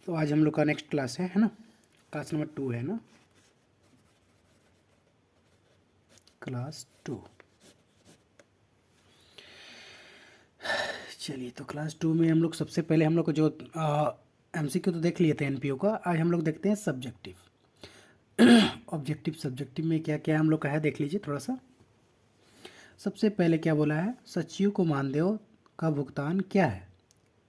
तो आज हम लोग का नेक्स्ट क्लास है ना, क्लास नंबर 2 है ना, क्लास 2। चलिए, तो क्लास 2 में हम लोग सबसे पहले हम लोग को जो एमसीक्यू तो देख लिए थे एनपीओ का। आज हम लोग देखते हैं सब्जेक्टिव। ऑब्जेक्टिव सब्जेक्टिव में क्या क्या हम लोग का है देख लीजिए थोड़ा सा। सबसे पहले क्या बोला है, सचिव को मानदेय का भुगतान क्या है,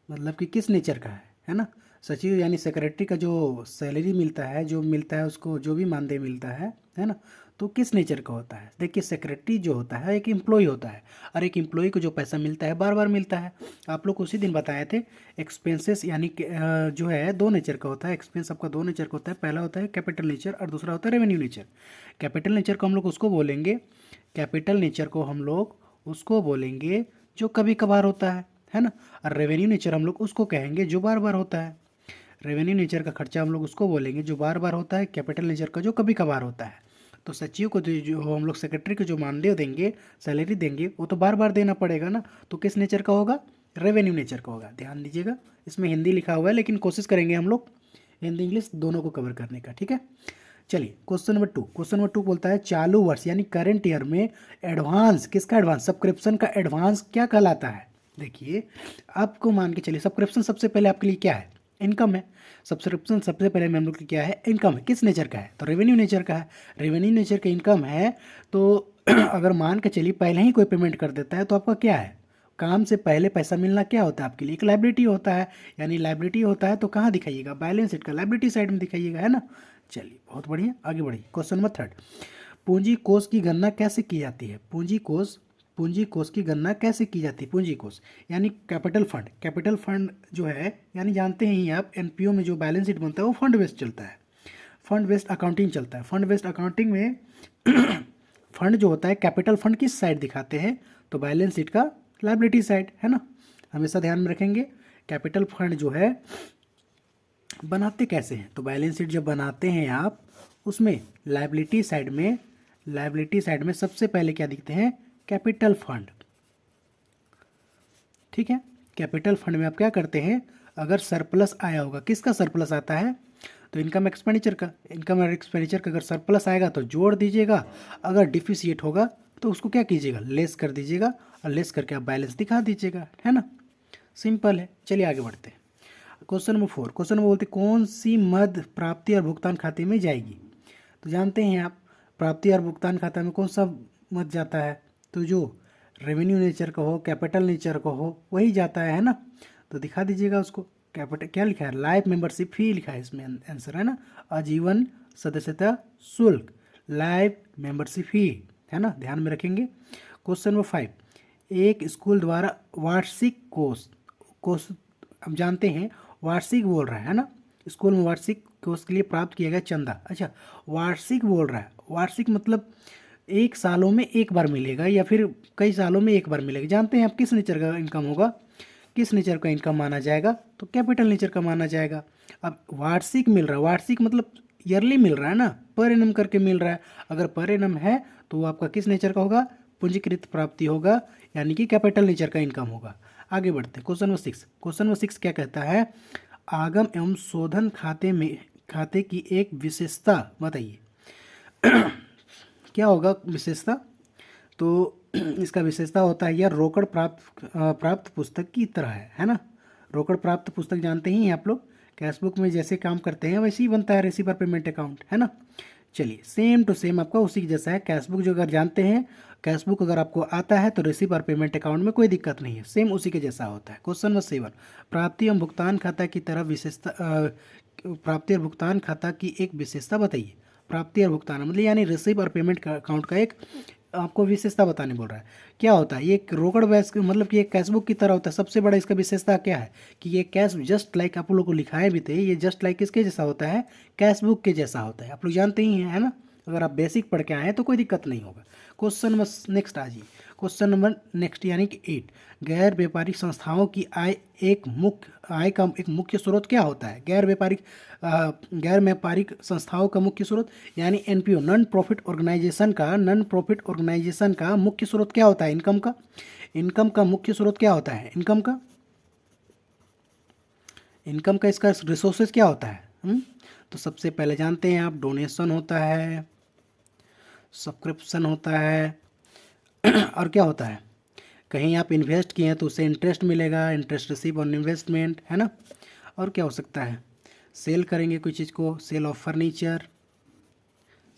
मतलब कि किस नेचर का है ना। सचिव यानी सेक्रेटरी का जो सैलरी मिलता है, जो मिलता है उसको, जो भी मानदेय मिलता है ना, तो किस नेचर का होता है। देखिए, सेक्रेटरी जो होता है एक एम्प्लॉय होता है, और एक एम्प्लॉय को जो पैसा मिलता है बार बार मिलता है। आप लोग उसी दिन बताए थे। एक्सपेंसेस यानी कि जो है दो नेचर का होता है। एक्सपेंस आपका दो नेचर का होता है, पहला होता है कैपिटल नेचर और दूसरा होता है रेवेन्यू नेचर। कैपिटल नेचर को हम लोग उसको बोलेंगे, कैपिटल नेचर को हम लोग उसको बोलेंगे जो कभी कभार होता है ना। और रेवेन्यू नेचर हम लोग उसको कहेंगे जो बार बार होता है। रेवेन्यू नेचर का खर्चा हम लोग उसको बोलेंगे जो बार बार होता है, कैपिटल नेचर का जो कभी कभार होता है। तो सचिव को जो हम लोग सेक्रेटरी को जो मानदेय देंगे, सैलरी देंगे, वो तो बार बार देना पड़ेगा ना। तो किस नेचर का होगा, रेवेन्यू नेचर का होगा। ध्यान दीजिएगा, इसमें हिंदी लिखा हुआ है लेकिन कोशिश करेंगे हम लोग हिंदी इंग्लिश दोनों को कवर करने का, ठीक है। चलिए, क्वेश्चन नंबर 2 बोलता है चालू वर्ष यानी करंट ईयर में एडवांस, किसका एडवांस, सब्सक्रिप्शन का एडवांस क्या कहलाता है। देखिए, आपको मान के चलिए सब्सक्रिप्शन सबसे पहले आपके लिए क्या है, इनकम है। सब्सक्रिप्शन सबसे पहले में हम लोग क्या है, इनकम है। किस नेचर का है, तो रेवेन्यू नेचर का है। रेवेन्यू नेचर का इनकम है तो अगर मान के चलिए पहले ही कोई पेमेंट कर देता है तो आपका क्या है, काम से पहले पैसा मिलना क्या होता है आपके लिए, एक लाइबिलिटी होता है। यानी लाइबिलिटी होता है तो कहाँ दिखाइएगा, बैलेंस शीट का लाइबिलिटी साइड में दिखाइएगा, है ना। चलिए, बहुत बढ़िया, आगे बढ़िए। क्वेश्चन नंबर 3, पूंजी कोष की गणना कैसे की जाती है। पूंजी कोष की गणना कैसे की जाती है। पूंजी कोष यानी कैपिटल फंड। कैपिटल फंड जो है, यानी जानते ही आप एनपीओ में जो बैलेंस शीट बनता है वो फंड बेस्ड चलता है, फंड बेस्ड अकाउंटिंग चलता है। फंड बेस्ड अकाउंटिंग में फंड जो होता है, कैपिटल फंड किस साइड दिखाते हैं, तो बैलेंस शीट का लाइबिलिटी साइड, है ना। हमेशा ध्यान में रखेंगे। कैपिटल फंड जो है बनाते कैसे हैं, तो बैलेंस शीट जब बनाते हैं आप, उसमें लाइबिलिटी साइड में सबसे पहले क्या दिखते हैं, कैपिटल फंड, ठीक है। कैपिटल फंड में आप क्या करते हैं, अगर सरप्लस आया होगा, किसका सरप्लस आता है, तो इनकम एक्सपेंडिचर का, इनकम और एक्सपेंडिचर का अगर सरप्लस आएगा तो जोड़ दीजिएगा, अगर डिफिशिएट होगा तो उसको क्या कीजिएगा, लेस कर दीजिएगा, और लेस करके आप बैलेंस दिखा दीजिएगा, है ना। सिंपल है। चलिए आगे बढ़ते हैं। क्वेश्चन नंबर 4, क्वेश्चन नंबर बोलते कौन सी मद प्राप्ति और भुगतान खाते में जाएगी। तो जानते हैं आप, प्राप्ति और भुगतान खाता में कौन सा मद जाता है, तो जो रेवेन्यू नेचर का हो, कैपिटल नेचर का हो, वही जाता है ना। तो दिखा दीजिएगा उसको। कैपिटल क्या लिखा है, लाइफ मेंबरशिप फी लिखा है इसमें आंसर, है ना। आजीवन सदस्यता शुल्क, लाइफ मेंबरशिप फी, है ना, ध्यान में रखेंगे। क्वेश्चन नंबर 5, एक स्कूल द्वारा वार्षिक कोष कोष अब जानते हैं वार्षिक बोल रहा है ना, स्कूल में वार्षिक कोष के लिए प्राप्त किया गया चंदा। अच्छा, वार्षिक बोल रहा है, वार्षिक मतलब एक सालों में एक बार मिलेगा या फिर कई सालों में एक बार मिलेगा। जानते हैं आप किस नेचर का इनकम होगा, किस नेचर का इनकम माना जाएगा, तो कैपिटल नेचर का माना जाएगा। अब वार्षिक मिल रहा है, वार्षिक मतलब ईयरली मिल रहा है ना, पर एनम करके मिल रहा है। अगर पर एनम है तो वो आपका किस नेचर का होगा, पूंजीकृत प्राप्ति होगा, यानी कि कैपिटल नेचर का इनकम होगा। आगे बढ़ते हैं। क्वेश्चन नंबर 6 क्या कहता है, आगम एवं शोधन खाते की एक विशेषता बताइए। क्या होगा विशेषता, तो इसका विशेषता होता है यार रोकड़ प्राप्त पुस्तक की तरह है ना। रोकड़ प्राप्त पुस्तक जानते ही हैं आप लोग, कैशबुक में जैसे काम करते हैं वैसे ही बनता है रिसीवर पेमेंट अकाउंट, है ना। चलिए, सेम टू सेम आपका उसी के जैसा है। कैशबुक जो अगर जानते हैं, कैशबुक अगर आपको आता है तो रिसीव और पेमेंट अकाउंट में कोई दिक्कत नहीं है, सेम उसी के जैसा होता है। क्वेश्चन नंबर 7, प्राप्ति एवं भुगतान खाता की तरह विशेषता, प्राप्ति और भुगतान खाता की एक विशेषता बताइए। प्राप्ति और भुगतान मतलब यानी रिसीव और पेमेंट का अकाउंट का एक आपको विशेषता बताने बोल रहा है। क्या होता है, ये एक रोकड़ बैस मतलब कि एक कैशबुक की तरह होता है। सबसे बड़ा इसका विशेषता क्या है कि ये कैश जस्ट लाइक आप लोग को लिखाए भी थे, ये जस्ट लाइक किसके जैसा होता है, कैशबुक के जैसा होता है। आप लोग जानते ही हैं, है ना। अगर आप बेसिक पढ़ के आए हैं तो कोई दिक्कत नहीं होगा। क्वेश्चन नंबर नेक्स्ट आ जाइए। क्वेश्चन नंबर नेक्स्ट यानी कि 8, गैर व्यापारिक संस्थाओं की आय का एक मुख्य स्रोत क्या होता है। गैर व्यापारिक संस्थाओं का मुख्य स्रोत यानी एनपीओ, नॉन प्रॉफिट ऑर्गेनाइजेशन का मुख्य स्रोत क्या होता है, इनकम का। इनकम का मुख्य स्रोत क्या होता है, इनकम का। इनकम का इसका रिसोर्सेज क्या होता है? तो सबसे पहले जानते हैं आप, डोनेशन होता है, सब्सक्रिप्शन होता है और क्या होता है, कहीं आप इन्वेस्ट किए हैं तो उससे इंटरेस्ट मिलेगा, इंटरेस्ट रिसीव ऑन इन्वेस्टमेंट, है ना। और क्या हो सकता है, सेल करेंगे कोई चीज़ को, sale of furniture,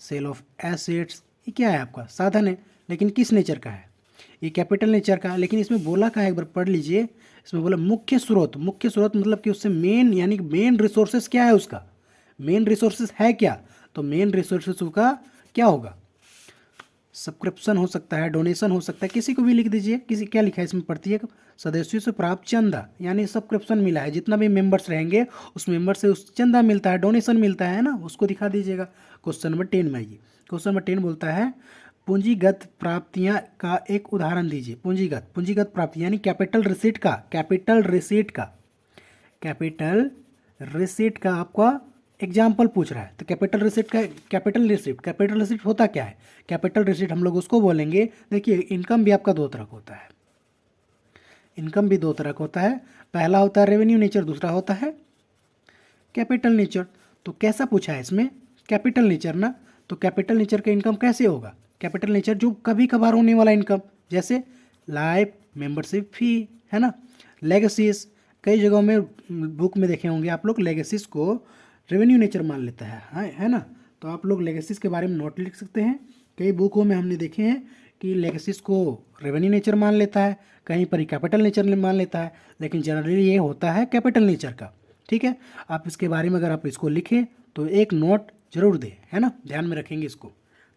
sale of assets, ये क्या है आपका साधन है, लेकिन किस नेचर का है, ये कैपिटल नेचर का है। लेकिन इसमें बोला का है, एक बार पढ़ लीजिए, इसमें बोला मुख्य स्रोत, मुख्य स्रोत मतलब कि उससे मेन, यानी कि मेन रिसोर्सेज क्या है उसका, मेन रिसोर्सेज है क्या, तो मेन रिसोर्सेज का क्या होगा, सब्सक्रिप्शन हो सकता है, डोनेशन हो सकता है, किसी को भी लिख दीजिए, किसी क्या लिखा है इसमें पढ़ती है, सदस्यों से प्राप्त चंदा, यानी सब्सक्रिप्शन मिला है, जितना भी मेंबर्स रहेंगे उस मेंबर से उस चंदा मिलता है, डोनेशन मिलता है ना, उसको दिखा दीजिएगा। क्वेश्चन नंबर 10 में आइए, क्वेश्चन नंबर 10 बोलता है पूंजीगत प्राप्तियां का एक उदाहरण दीजिए। पूंजीगत, पूंजीगत प्राप्ति यानी कैपिटल रिसीट का, कैपिटल रिसीट का, कैपिटल रिसीट का आपका एग्जाम्पल पूछ रहा है, तो कैपिटल रिसीट का, कैपिटल रिसीट, कैपिटल रिसीट होता क्या है, कैपिटल रिसीट हम लोग उसको बोलेंगे, देखिए इनकम भी आपका दो तरह का होता है, इनकम भी दो तरह का होता है, पहला होता है रेवेन्यू नेचर, दूसरा होता है कैपिटल नेचर। तो कैसा पूछा है इसमें, कैपिटल नेचर ना, तो कैपिटल नेचर का इनकम कैसे होगा, कैपिटल नेचर जो कभी कभार होने वाला इनकम, जैसे लाइफ मेंबरशिप फी, है ना, लेगेसीज, कई जगहों में बुक में देखे होंगे आप लोग, लेगेसीज को रेवेन्यू नेचर मान लेता है ना, तो आप लोग लेगेसीज के बारे में नोट लिख सकते हैं, कई बुकों में हमने देखे हैं कि लेगेसीज को रेवेन्यू नेचर मान लेता है, कहीं पर ही कैपिटल नेचर मान लेता है, लेकिन जनरली ये होता है कैपिटल नेचर का, ठीक है। आप इसके बारे में अगर आप इसको लिखें तो एक नोट जरूर दें, है ना, ध्यान में रखेंगे इसको।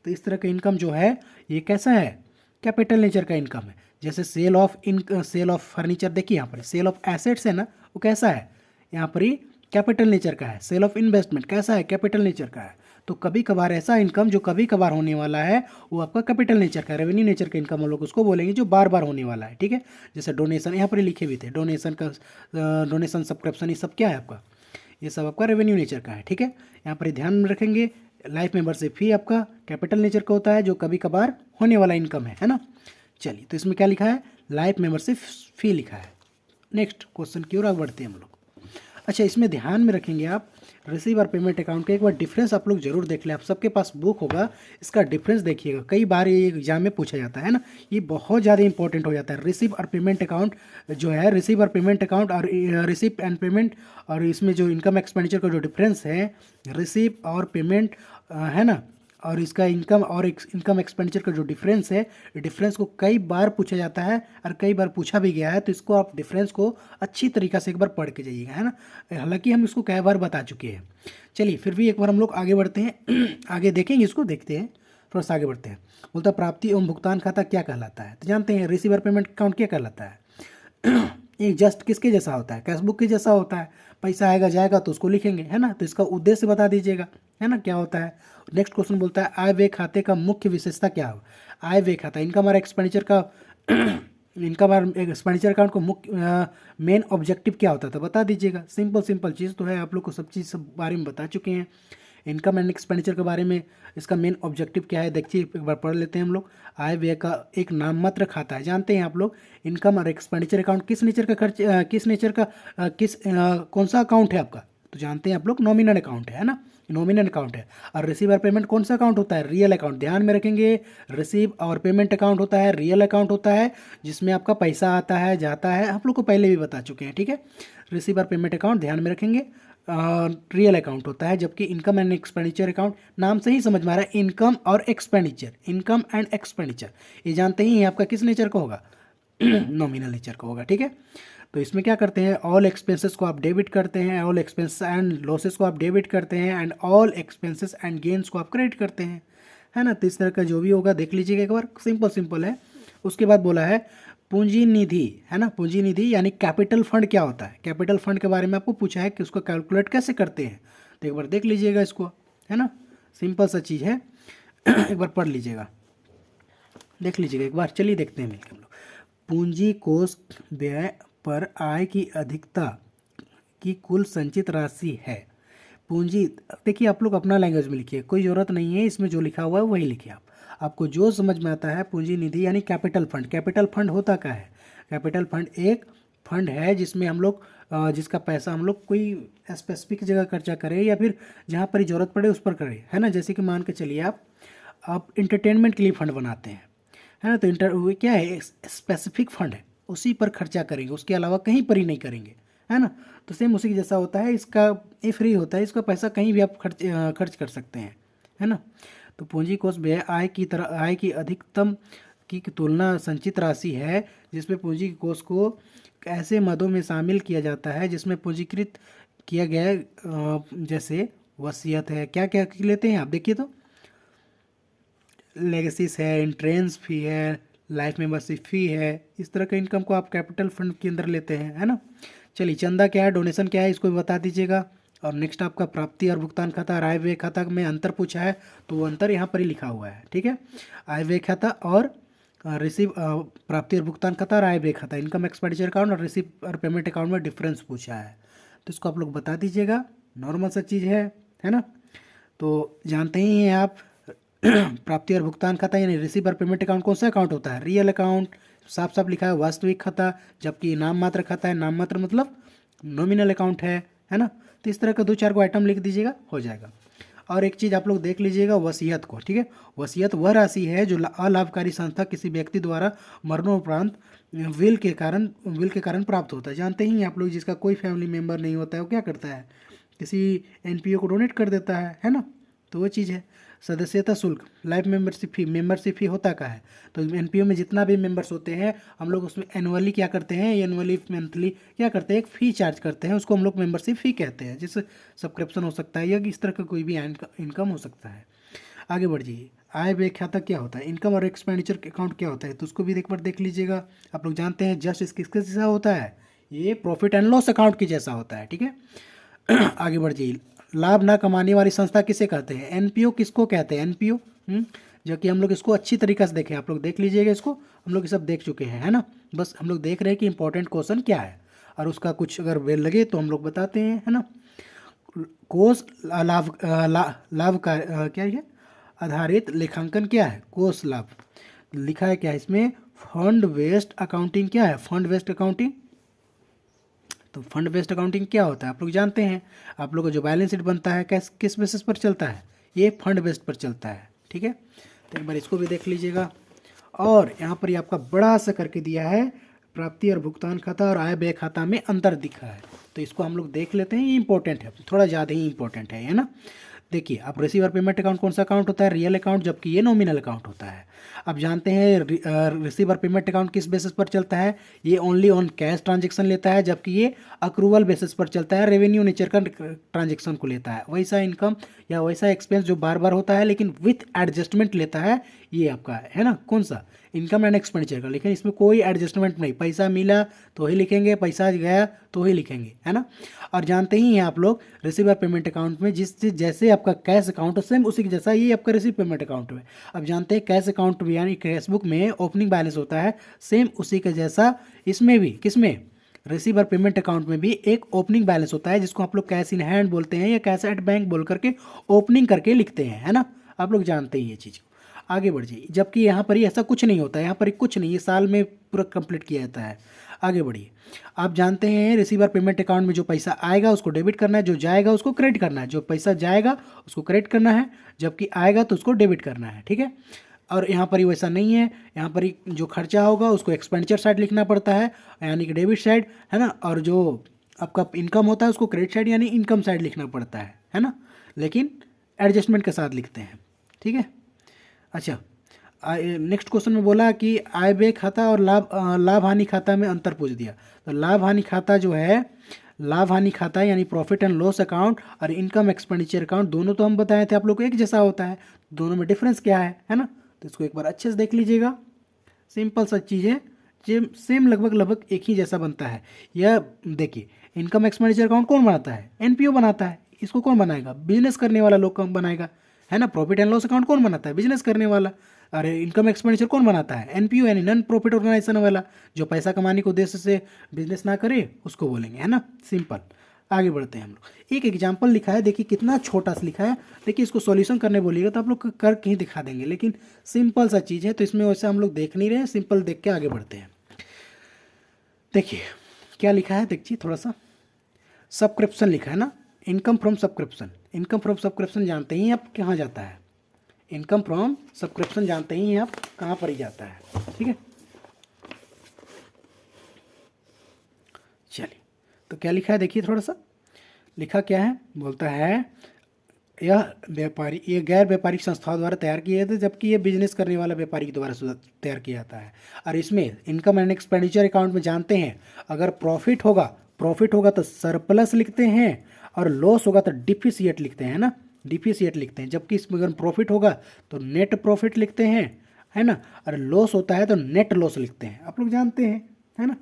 तो इस तरह का इनकम जो है ये कैसा है, कैपिटल नेचर का इनकम है। जैसे सेल ऑफ फर्नीचर, देखिए यहाँ पर सेल ऑफ एसेट्स है ना, वो कैसा है, यहाँ पर ही कैपिटल नेचर का है। सेल ऑफ इन्वेस्टमेंट कैसा है, कैपिटल नेचर का है। तो कभी कभार ऐसा इनकम जो कभी कभार होने वाला है वो आपका कैपिटल नेचर का, रेवेन्यू नेचर का इनकम हम लोग उसको बोलेंगे जो बार बार होने वाला है, ठीक है। जैसे डोनेशन, यहाँ पर ही लिखे भी थे, डोनेशन का, डोनेशन सब्सक्रिप्शन, ये सब क्या है आपका, ये सब आपका रेवेन्यू नेचर का है, ठीक है। यहाँ पर ध्यान में रखेंगे, लाइफ मेंबरशिप फी आपका कैपिटल नेचर का होता है, जो कभी कभार होने वाला इनकम है ना। चलिए, तो इसमें क्या लिखा है, लाइफ मेंबरशिप फी लिखा है। नेक्स्ट क्वेश्चन की ओर आगे बढ़ते हैं हम लोग। अच्छा, इसमें ध्यान में रखेंगे आप, रिसीव और पेमेंट अकाउंट का एक बार डिफरेंस आप लोग जरूर देख लें, आप सबके पास बुक होगा, इसका डिफरेंस देखिएगा, कई बार ये एग्जाम में पूछा जाता है ना, ये बहुत ज़्यादा इंपॉर्टेंट हो जाता है। रिसीव और पेमेंट अकाउंट जो है, रिसीव और पेमेंट अकाउंट और रिसीव एंड पेमेंट, और इसमें जो इनकम एक्सपेंडिचर का जो डिफरेंस है, रिसीव और पेमेंट, है ना, और इसका इनकम और इनकम एक्सपेंडिचर का जो डिफरेंस है, डिफरेंस को कई बार पूछा जाता है और कई बार पूछा भी गया है, तो इसको आप डिफरेंस को अच्छी तरीक़ा से एक बार पढ़ के जाइएगा, है ना। हालांकि हम इसको कई बार बता चुके हैं। चलिए, फिर भी एक बार हम लोग आगे बढ़ते हैं आगे देखेंगे इसको, देखते हैं, थोड़ा सा आगे बढ़ते हैं। बोलता प्राप्ति एवं भुगतान खाता क्या कहलाता है, तो जानते हैं रिसीवर पेमेंट अकाउंट क्या कहलाता है ये जस्ट किसके जैसा होता है, कैशबुक के जैसा होता है, पैसा आएगा जाएगा तो उसको लिखेंगे, है ना, तो इसका उद्देश्य बता दीजिएगा, है ना, क्या होता है। नेक्स्ट क्वेश्चन बोलता है आय व्यय खाते का मुख्य विशेषता क्या हो, आय व्यय खाता, इनकम और एक्सपेंडिचर का इनकम और एक्सपेंडिचर अकाउंट को मुख्य मेन ऑब्जेक्टिव क्या होता है, तो बता दीजिएगा। सिंपल सिंपल चीज़ तो है, आप लोग को सब चीज़ सब बारे में बता चुके हैं। इनकम एंड एक्सपेंडिचर के बारे में, इसका मेन ऑब्जेक्टिव क्या है, देखिए एक बार पढ़ लेते हैं हम लोग। आय व्यय का एक नाममात्र खाता है, जानते हैं आप लोग, इनकम और एक्सपेंडिचर अकाउंट किस नेचर का खर्च, किस नेचर का, कौन सा अकाउंट है आपका, तो जानते हैं आप लोग नॉमिनल अकाउंट है ना, नॉमिनल अकाउंट है। और रिसीव और पेमेंट कौन सा अकाउंट होता है, रियल अकाउंट, ध्यान में रखेंगे, रिसीव और पेमेंट अकाउंट होता है, रियल अकाउंट होता है, जिसमें आपका पैसा आता है जाता है, आप लोग को पहले भी बता चुके हैं, ठीक है। रिसीव और पेमेंट अकाउंट ध्यान में रखेंगे, रियल अकाउंट होता है, जबकि इनकम एंड एक्सपेंडिचर अकाउंट, नाम से ही समझ में आ रहा है, इनकम और एक्सपेंडिचर, इनकम एंड एक्सपेंडिचर, ये जानते ही आपका किस नेचर का होगा, नॉमिनल नेचर का होगा, ठीक है। तो इसमें क्या करते हैं, ऑल एक्सपेंसेस को आप डेबिट करते हैं, ऑल एक्सपेंसेस एंड लॉसेस को आप डेबिट करते हैं, and all expenses and gains को आप क्रेडिट करते हैं, है ना। तो इस तरह का जो भी होगा देख लीजिएगा एक बार, सिंपल सिंपल है। उसके बाद बोला है पूंजी निधि, है ना, पूंजी निधि यानी कैपिटल फंड क्या होता है, कैपिटल फंड के बारे में आपको पूछा है कि उसको कैलकुलेट कैसे करते हैं, तो एक बार देख लीजिएगा इसको, है ना, सिंपल सा चीज़ है एक बार पढ़ लीजिएगा, देख लीजिएगा एक बार। चलिए देखते हैं मिलकर हम लोग। पूंजी कोष व्यय पर आय की अधिकता की कुल संचित राशि है। पूंजी, देखिए आप लोग अपना लैंग्वेज में लिखिए, कोई ज़रूरत नहीं है इसमें जो लिखा हुआ है वही लिखिए आप, आपको जो समझ में आता है। पूंजी निधि यानी कैपिटल फंड, कैपिटल फंड होता क्या है, कैपिटल फंड एक फंड है जिसमें हम लोग जिसका पैसा हम लोग कोई स्पेसिफिक जगह खर्चा करें या फिर जहाँ पर ज़रूरत पड़े उस पर करें, है ना। जैसे कि मान के चलिए आप इंटरटेनमेंट के लिए फंड बनाते हैं, है ना। तो वो क्या है, स्पेसिफिक फंड है, उसी पर खर्चा करेंगे, उसके अलावा कहीं पर ही नहीं करेंगे, है ना। तो सेम उसी के जैसा होता है, इसका ये फ्री होता है, इसका पैसा कहीं भी आप खर्च कर सकते हैं, है ना। तो पूंजी कोष व्यय आय की अधिकतम की तुलना संचित राशि है जिसमें पूंजी कोष को ऐसे मदों में शामिल किया जाता है जिसमें पूंजीकृत किया गया है, जैसे वसीयत है, क्या क्या लेते हैं आप देखिए तो, लेगेसीस है, इंट्रेंस फी है, लाइफ मेंबरशिप फी है, इस तरह के इनकम को आप कैपिटल फंड के अंदर लेते हैं, है ना। चलिए चंदा क्या है, डोनेशन क्या है, इसको भी बता दीजिएगा। और नेक्स्ट आपका प्राप्ति और भुगतान खाता और आय व्यय खाता में अंतर पूछा है, तो वो अंतर यहाँ पर ही लिखा हुआ है, ठीक है। आय व्यय खाता और प्राप्ति और भुगतान खाता और आय व्यय खाता, इनकम एक्सपेंडिचर अकाउंट और रिसीव और पेमेंट अकाउंट में डिफरेंस पूछा है, तो इसको आप लोग बता दीजिएगा, नॉर्मल सा चीज़ है ना। तो जानते ही हैं आप प्राप्ति और भुगतान खाता यानी रिसीव और पेमेंट अकाउंट कौन सा अकाउंट होता है, रियल अकाउंट, साफ साफ लिखा है वास्तविक खाता, जबकि नाम मात्र खाता है, नाम मात्र मतलब नॉमिनल अकाउंट है ना। तो इस तरह का 2-4 को आइटम लिख दीजिएगा, हो जाएगा। और एक चीज़ आप लोग देख लीजिएगा वसीयत को, ठीक है। वसीयत वह राशि है जो अलाभकारी संस्था किसी व्यक्ति द्वारा मरणोपरांत विल के कारण प्राप्त होता है। जानते ही आप लोग, जिसका कोई फैमिली मेम्बर नहीं होता है वो क्या करता है, किसी एनपीओ को डोनेट कर देता है ना। तो वो चीज़ है। सदस्यता शुल्क, लाइफ मेंबरशिप फी होता क्या है, तो एनपीओ में जितना भी मेंबर्स होते हैं हम लोग उसमें एनुअली क्या करते हैं, एनुअली मंथली क्या करते हैं, एक फ़ी चार्ज करते हैं, उसको हम लोग मेंबरशिप फ़ी कहते हैं, जिससे सब्सक्रिप्शन हो सकता है या इस तरह का कोई भी इनकम हो सकता है। आगे बढ़ जाइए, आय व्यय खाता क्या होता है, इनकम और एक्सपेंडिचर अकाउंट क्या होता है, तो उसको भी एक बार देख लीजिएगा। आप लोग जानते हैं जस्ट किसके जैसा होता है, ये प्रॉफिट एंड लॉस अकाउंट के जैसा होता है, ठीक है। आगे बढ़ जाइए, लाभ ना कमाने वाली संस्था किसे कहते हैं, एनपीओ किसको कहते हैं, एनपीओ। जो कि हम लोग इसको अच्छी तरीके से देखें, आप लोग देख लीजिएगा इसको, हम लोग ये सब देख चुके हैं, है ना। बस हम लोग देख रहे हैं कि इंपॉर्टेंट क्वेश्चन क्या है, और उसका कुछ अगर वेल लगे तो हम लोग बताते हैं, है ना। कोष लाभ का क्या है, आधारित लेखांकन क्या है, कोष लाभ लिखा है क्या है इसमें, फंड बेस्ड अकाउंटिंग क्या है, फंड बेस्ड अकाउंटिंग। तो फंड बेस्ड अकाउंटिंग क्या होता है आप लोग जानते हैं, आप लोग का जो बैलेंस शीट बनता है किस बेसिस पर चलता है, ये फंड बेस्ड पर चलता है, ठीक है। तो एक बार इसको भी देख लीजिएगा। और यहाँ पर ये आपका बड़ा सा करके दिया है, प्राप्ति और भुगतान खाता और आय व्यय खाता में अंतर दिखा है, तो इसको हम लोग देख लेते हैं, ये इंपॉर्टेंट है, थोड़ा ज़्यादा ही इंपॉर्टेंट है ना। देखिए, आप रिसीव और पेमेंट अकाउंट कौन सा अकाउंट होता है, रियल अकाउंट, जबकि ये नॉमिनल अकाउंट होता है। अब जानते हैं रिसीव और पेमेंट अकाउंट किस बेसिस पर चलता है, ये ओनली ऑन कैश ट्रांजेक्शन लेता है, जबकि ये अक्रूवल बेसिस पर चलता है, रेवेन्यू नेचर का ट्रांजेक्शन को लेता है। वैसा इनकम या वैसा एक्सपेंस जो बार बार होता है लेकिन विथ एडजस्टमेंट लेता है, ये आपका है ना, कौन सा, इनकम एंड एक्सपेंडिचर का। लेकिन इसमें कोई एडजस्टमेंट नहीं, पैसा मिला तो ही लिखेंगे, पैसा गया तो ही लिखेंगे, है ना। और जानते ही हैं आप लोग, रिसीव और पेमेंट अकाउंट में जिस जैसे आपका कैश अकाउंट है सेम उसी के जैसा ये आपका रिसीव पेमेंट अकाउंट में। अब जानते हैं कैश अकाउंट में यानी कैश बुक में ओपनिंग बैलेंस होता है, सेम उसी के जैसा इसमें भी, किसमें, रिसीव और पेमेंट अकाउंट में भी एक ओपनिंग बैलेंस होता है, जिसको आप लोग कैश इन हैंड बोलते हैं या कैश एट बैंक बोल करके ओपनिंग करके लिखते हैं, है ना। आप लोग जानते ही ये चीज़। आगे बढ़ जाइए, जबकि यहाँ पर ही ऐसा कुछ नहीं होता है, यहाँ पर ही कुछ नहीं, ये साल में पूरा कंप्लीट किया जाता है। आगे बढ़िए, आप जानते हैं रिसीवर पेमेंट अकाउंट में जो पैसा आएगा उसको डेबिट करना है, जो जाएगा उसको क्रेडिट करना है, जो पैसा जाएगा उसको क्रेडिट करना है, जबकि आएगा तो उसको डेबिट करना है, ठीक है। और यहाँ पर ही वैसा नहीं है, यहाँ पर ही जो खर्चा होगा उसको एक्सपेंडिचर साइड लिखना पड़ता है, यानी कि डेबिट साइड, है ना। और जो आपका इनकम होता है उसको क्रेडिट साइड यानी इनकम साइड लिखना पड़ता है ना। लेकिन एडजस्टमेंट के साथ लिखते हैं, ठीक है। अच्छा, नेक्स्ट क्वेश्चन में बोला कि आय व्यय खाता और लाभ हानि खाता में अंतर पूछ दिया। तो लाभ हानि खाता जो है, लाभ हानि खाता यानी प्रॉफिट एंड लॉस अकाउंट और इनकम एक्सपेंडिचर अकाउंट, दोनों तो हम बताए थे आप लोग को एक जैसा होता है, दोनों में डिफरेंस क्या है ना। तो इसको एक बार अच्छे से देख लीजिएगा, सिंपल सा चीज़ है, सेम लगभग एक ही जैसा बनता है। यह देखिए, इनकम एक्सपेंडिचर अकाउंट कौन बनाता है, एनपीओ बनाता है, इसको कौन बनाएगा, बिजनेस करने वाला लोग कौन बनाएगा, है ना। प्रॉफिट एंड लॉस अकाउंट कौन बनाता है, बिजनेस करने वाला। अरे इनकम एक्सपेंडिचर कौन बनाता है, एनपीओ यानी नॉन प्रॉफिट ऑर्गेनाइजेशन वाला, जो पैसा कमाने के उद्देश्य से बिजनेस ना करे उसको बोलेंगे, है ना, सिंपल। आगे बढ़ते हैं हम लोग, एक एग्जाम्पल लिखा है, देखिए कितना छोटा सा लिखा है, देखिए इसको सॉल्यूशन करने बोलिएगा तो आप लोग कर कहीं दिखा देंगे, लेकिन सिंपल सा चीज़ है, तो इसमें वैसे हम लोग देख नहीं रहे हैं, सिंपल देख के आगे बढ़ते हैं। देखिए क्या लिखा है देखिए थोड़ा सा, सब्सक्रिप्शन लिखा है ना, income from subscription. Income from subscription जानते ही आप कहाँ जाता है, इनकम फ्रॉम सब्सक्रिप्शन जानते ही आप कहाँ पर ही जाता है, ठीक है। चलिए, तो क्या लिखा है देखिए थोड़ा सा, लिखा क्या है, बोलता है ये गैर व्यापारिक संस्थाओं द्वारा तैयार किए जाते हैं, जबकि ये बिजनेस करने वाला व्यापारी के द्वारा तैयार किया जाता है। और इसमें इनकम एंड एक्सपेंडिचर अकाउंट में जानते हैं, अगर प्रॉफिट होगा तो सरप्लस लिखते हैं, और लॉस होगा तो डिफिसिएट लिखते हैं ना, डिफिसिएट लिखते हैं। जबकि इसमें अगर प्रॉफिट होगा तो नेट प्रॉफिट लिखते हैं, है ना, और लॉस होता है तो नेट लॉस लिखते हैं, आप लोग जानते हैं, है ना।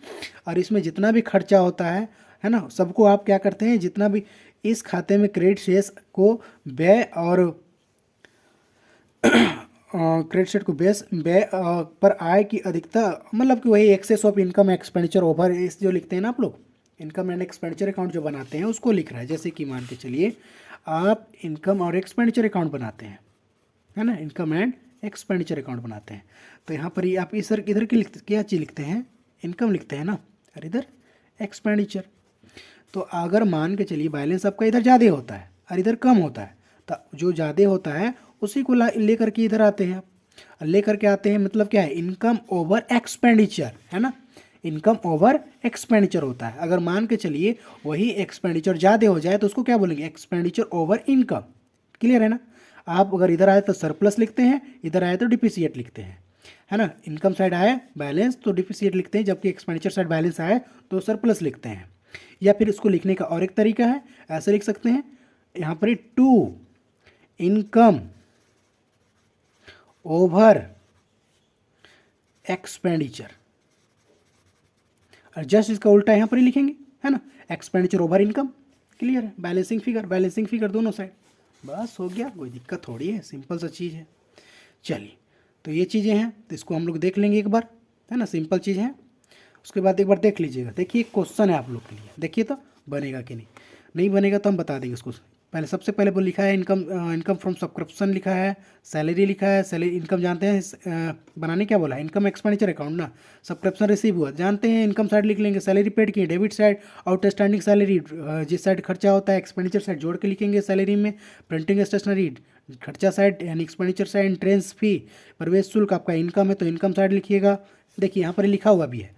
और इसमें जितना भी खर्चा होता है ना, सबको आप क्या करते हैं, जितना भी इस खाते में क्रेडिट शेष को व्यय और क्रेडिट शेड को व्यय पर आय की अधिकता, मतलब कि वही excess of income expenditure over इस जो लिखते हैं ना आप लोग, इनकम एंड एक्सपेंडिचर अकाउंट जो बनाते हैं उसको लिख रहा है। जैसे कि मान के चलिए आप इनकम और एक्सपेंडिचर अकाउंट बनाते हैं, है ना, इनकम एंड एक्सपेंडिचर अकाउंट बनाते हैं, तो यहाँ पर ही आप इधर की क्या चीज़ लिखते हैं, इनकम लिखते हैं ना, और इधर एक्सपेंडिचर। तो अगर मान के चलिए बैलेंस आपका इधर ज़्यादा होता है और इधर कम होता है, तो जो ज़्यादा होता है उसी को लेकर के इधर आते हैं आप, लेकर के आते हैं, मतलब क्या है, इनकम ओवर एक्सपेंडिचर, है ना, इनकम ओवर एक्सपेंडिचर होता है। अगर मान के चलिए वही एक्सपेंडिचर ज़्यादा हो जाए तो उसको क्या बोलेंगे, एक्सपेंडिचर ओवर इनकम। क्लियर है ना। आप अगर इधर आए तो सरप्लस लिखते हैं, इधर आए तो डिफिसिएट लिखते हैं, है ना। इनकम साइड आए बैलेंस तो डिफिसिएट लिखते हैं, जबकि एक्सपेंडिचर साइड बैलेंस आए तो सरप्लस लिखते हैं। या फिर इसको लिखने का और एक तरीका है, ऐसे लिख सकते हैं, यहाँ पर टू इनकम ओवर एक्सपेंडिचर, और जस्ट इसका उल्टा यहाँ पर ही लिखेंगे, है ना, एक्सपेंडिचर ओवर इनकम। क्लियर है, बैलेंसिंग फिगर दोनों साइड, बस हो गया, कोई दिक्कत थोड़ी है, सिंपल सा चीज़ है। चलिए, तो ये चीज़ें हैं, तो इसको हम लोग देख लेंगे एक बार, है ना, सिंपल चीज़ है। उसके बाद एक बार देख लीजिएगा, देखिए क्वेश्चन है आप लोग के लिए, देखिए तो बनेगा कि नहीं बनेगा तो हम बता देंगे उसको। पहले सबसे पहले वो लिखा है इनकम फ्रॉम सब्सक्रिप्शन लिखा है, सैलरी लिखा है, सैलरी इनकम जानते हैं, बनाने क्या बोला है, इनकम एक्सपेंडिचर अकाउंट ना, सब्सक्रिप्शन रिसीव हुआ जानते हैं, इनकम साइड लिख लेंगे, सैलरी पेड की डेबिट साइड, आउटस्टैंडिंग सैलरी जिस साइड खर्चा होता है, एक्सपेंडिचर साइड जोड़ के लिखेंगे सैलरी में, प्रिंटिंग स्टेशनरी खर्चा साइड यानी एक्सपेंडिचर साइड, एंट्रेंस फी प्रवेश शुल्क आपका इनकम है तो इनकम साइड लिखिएगा। देखिए यहाँ पर लिखा हुआ भी है,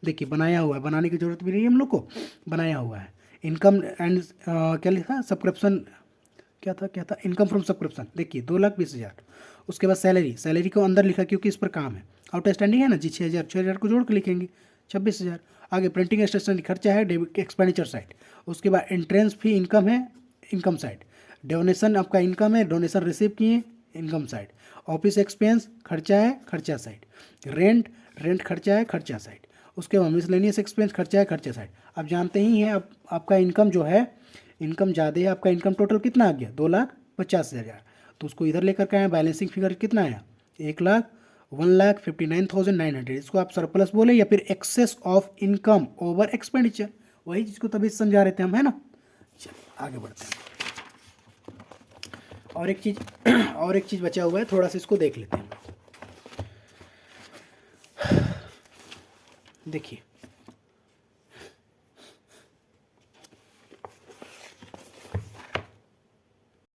देखिए बनाया हुआ है, बनाने की जरूरत भी नहीं है हम लोग को, बनाया हुआ है। इनकम एंड क्या लिखा, सब्सक्रिप्शन क्या था, इनकम फ्रॉम सब्सक्रिप्शन, देखिए 2,20,000। उसके बाद सैलरी को अंदर लिखा क्योंकि इस पर काम है, आउटस्टैंडिंग है ना जी 6,000 को जोड़ के लिखेंगे 26,000। आगे प्रिंटिंग स्टेशनरी खर्चा है, डेबिट एक्सपेंडिचर साइड। उसके बाद एंट्रेंस फी इनकम है, इनकम साइड। डोनेशन आपका इनकम है, डोनेशन रिसीव किए, इनकम साइड। ऑफिस एक्सपेंस खर्चा है, खर्चा साइड। रेंट खर्चा है, खर्चा साइड। उसके बाद मिसलेनियस एक्सपेंस खर्चा है, खर्चा साइड। आप जानते ही हैं, अब आपका इनकम जो है, इनकम ज़्यादा है, आपका इनकम टोटल कितना आ गया, 2,50,000, तो उसको इधर लेकर के आए, बैलेंसिंग फिगर कितना आया, 1,59,900। इसको आप सरप्लस बोले या फिर excess of income over expenditure, वही जिसको तभी समझा रहे थे हम, है ना। चलो आगे बढ़ते हैं। और एक चीज़ बचा हुआ है, थोड़ा सा इसको देख लेते हैं। देखिए